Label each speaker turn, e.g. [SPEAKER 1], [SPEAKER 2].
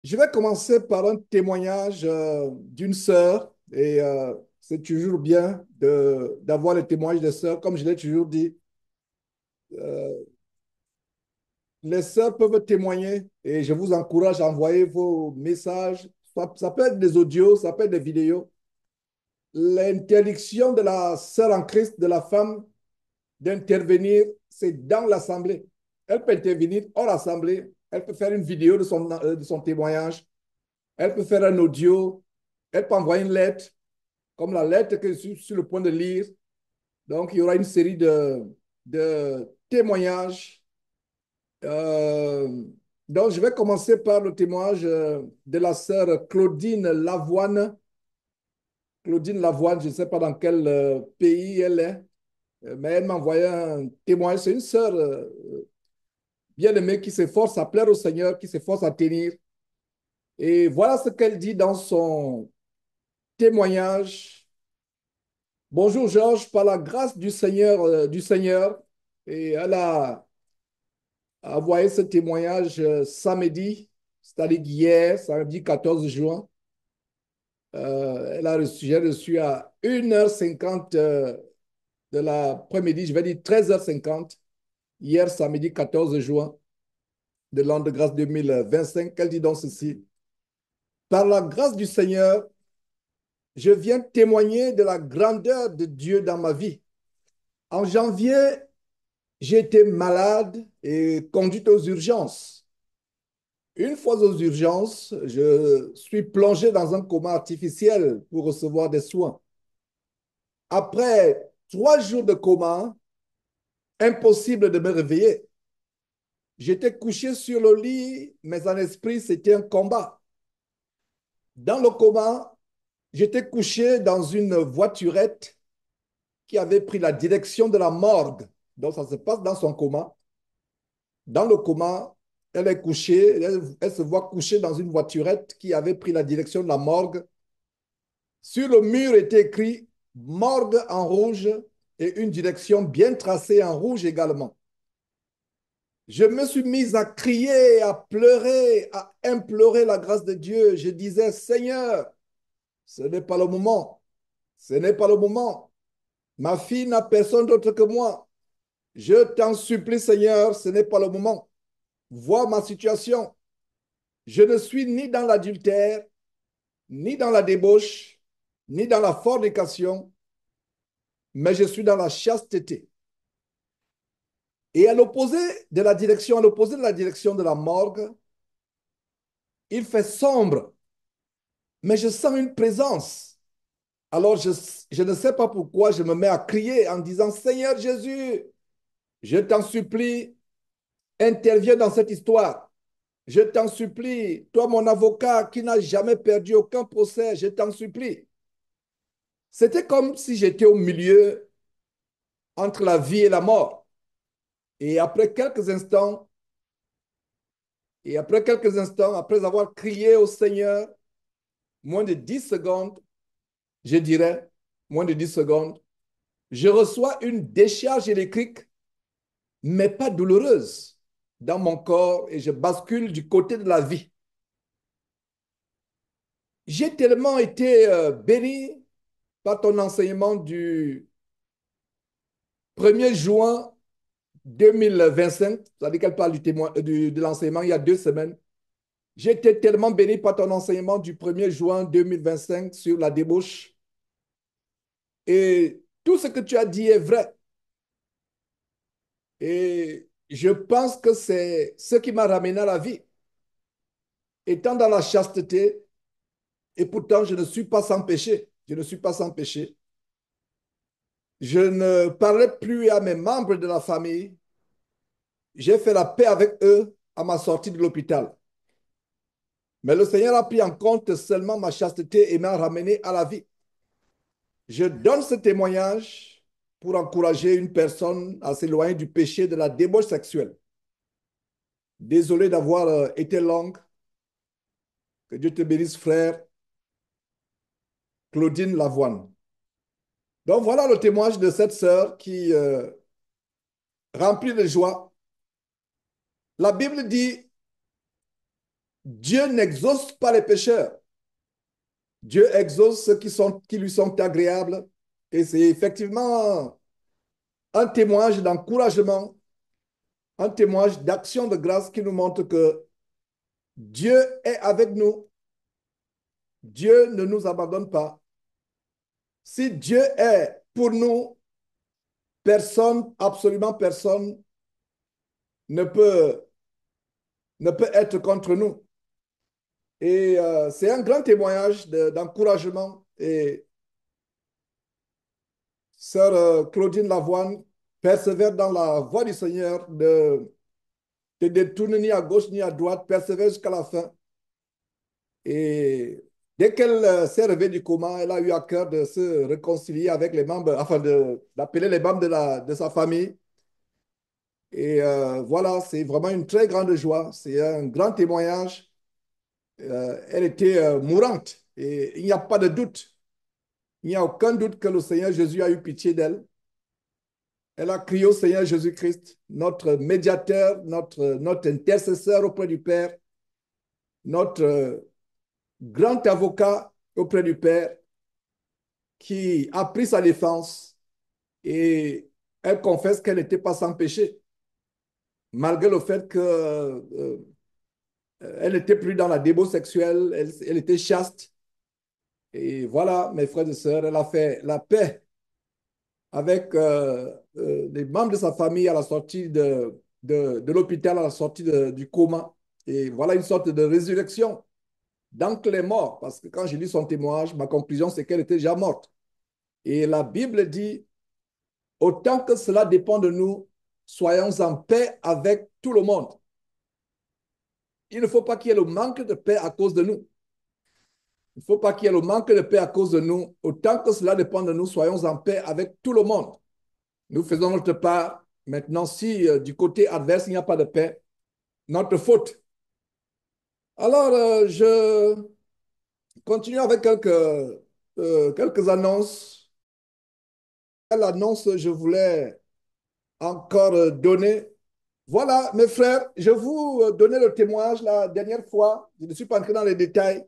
[SPEAKER 1] Je vais commencer par un témoignage d'une sœur et c'est toujours bien d'avoir le témoignage des sœurs. Comme je l'ai toujours dit, euh, les sœurs peuvent témoigner et je vous encourage à envoyer vos messages. Ça peut être des audios, ça peut être des vidéos. L'interdiction de la sœur en Christ, de la femme, d'intervenir, c'est dans l'assemblée. Elle peut intervenir hors assemblée. Elle peut faire une vidéo de son témoignage. Elle peut faire un audio. Elle peut envoyer une lettre, comme la lettre que je suis sur le point de lire. Donc, il y aura une série de témoignages. Euh, donc, je vais commencer par le témoignage de la sœur Claudine Lavoine. Claudine Lavoine, je ne sais pas dans quel pays elle est, mais elle m'a envoyé un témoignage. C'est une sœur bien-aimée qui s'efforce à plaire au Seigneur, qui s'efforce à tenir. Et voilà ce qu'elle dit dans son témoignage. Bonjour Georges, par la grâce du Seigneur, et elle a envoyé ce témoignage samedi, c'est-à-dire hier, samedi 14 juin. J'ai reçu à 1h50 de l'après-midi, je vais dire 13h50, hier samedi 14 juin de l'an de grâce 2025. Elle dit donc ceci: Par la grâce du Seigneur, je viens témoigner de la grandeur de Dieu dans ma vie. En janvier, j'ai été malade et conduite aux urgences. Une fois aux urgences, je suis plongé dans un coma artificiel pour recevoir des soins. Après 3 jours de coma, impossible de me réveiller. J'étais couché sur le lit, mais en esprit, c'était un combat. Dans le coma, j'étais couché dans une voiturette qui avait pris la direction de la morgue. Donc, ça se passe dans son coma. Dans le coma, elle est couchée, elle se voit couchée dans une voiturette qui avait pris la direction de la morgue. Sur le mur était écrit morgue en rouge et une direction bien tracée en rouge également. Je me suis mis à crier, à pleurer, à implorer la grâce de Dieu. Je disais, Seigneur, ce n'est pas le moment. Ce n'est pas le moment. Ma fille n'a personne d'autre que moi. Je t'en supplie, Seigneur, ce n'est pas le moment. Vois ma situation. Je ne suis ni dans l'adultère, ni dans la débauche, ni dans la fornication, mais je suis dans la chasteté. Et à l'opposé de la direction de la morgue, il fait sombre, mais je sens une présence. Alors je ne sais pas pourquoi je me mets à crier en disant, Seigneur Jésus, je t'en supplie, interviens dans cette histoire. Je t'en supplie, toi mon avocat qui n'a jamais perdu aucun procès, je t'en supplie. C'était comme si j'étais au milieu entre la vie et la mort. Et après quelques instants, après avoir crié au Seigneur, moins de 10 secondes, je dirais, moins de 10 secondes, je reçois une décharge électrique, mais pas douloureuse, dans mon corps et je bascule du côté de la vie. J'ai tellement été béni par ton enseignement du 1er juin 2025, c'est-à-dire qu'elle parle de l'enseignement il y a 2 semaines. J'ai été tellement béni par ton enseignement du 1er juin 2025 sur la débauche. Et tout ce que tu as dit est vrai. Et je pense que c'est ce qui m'a ramené à la vie. Étant dans la chasteté, et pourtant je ne suis pas sans péché. Je ne suis pas sans péché. Je ne parlais plus à mes membres de la famille. J'ai fait la paix avec eux à ma sortie de l'hôpital. Mais le Seigneur a pris en compte seulement ma chasteté et m'a ramené à la vie. Je donne ce témoignage pour encourager une personne à s'éloigner du péché de la débauche sexuelle. Désolé d'avoir été longue. Que Dieu te bénisse, frère Claudine Lavoine. Donc voilà le témoignage de cette sœur qui, remplie de joie. La Bible dit, Dieu n'exauce pas les pécheurs. Dieu exauce ceux qui lui sont agréables. Et c'est effectivement un témoignage d'encouragement, un témoignage d'action de grâce qui nous montre que Dieu est avec nous. Dieu ne nous abandonne pas. Si Dieu est pour nous, personne, absolument personne, ne peut, ne peut être contre nous. Et c'est un grand témoignage d'encouragement. Et sœur Claudine Lavoine persévère dans la voie du Seigneur, de détourner ni à gauche ni à droite, persévère jusqu'à la fin. Et dès qu'elle s'est réveillée du coma, elle a eu à cœur de se réconcilier avec les membres, enfin d'appeler les membres de sa famille. Et voilà, c'est vraiment une très grande joie. C'est un grand témoignage. Elle était mourante et il n'y a pas de doute. Il n'y a aucun doute que le Seigneur Jésus a eu pitié d'elle. Elle a crié au Seigneur Jésus-Christ, notre médiateur, notre intercesseur auprès du Père, notre grand avocat auprès du Père, qui a pris sa défense et elle confesse qu'elle n'était pas sans péché, malgré le fait qu'elle n'était plus dans la débauche sexuelle, elle était chaste. Et voilà, mes frères et sœurs, elle a fait la paix avec les membres de sa famille à la sortie de l'hôpital, à la sortie du coma. Et voilà une sorte de résurrection d'entre les morts. Parce que quand j'ai lu son témoignage, ma conclusion, c'est qu'elle était déjà morte. Et la Bible dit, autant que cela dépend de nous, soyons en paix avec tout le monde. Il ne faut pas qu'il y ait le manque de paix à cause de nous. Il ne faut pas qu'il y ait le manque de paix à cause de nous. Autant que cela dépend de nous, soyons en paix avec tout le monde. Nous faisons notre part. Maintenant, si du côté adverse, il n'y a pas de paix, notre faute. Alors, je continue avec quelques annonces. Quelle annonce je voulais encore donner? Voilà, mes frères, je vous donnais le témoignage la dernière fois. Je ne suis pas entré dans les détails.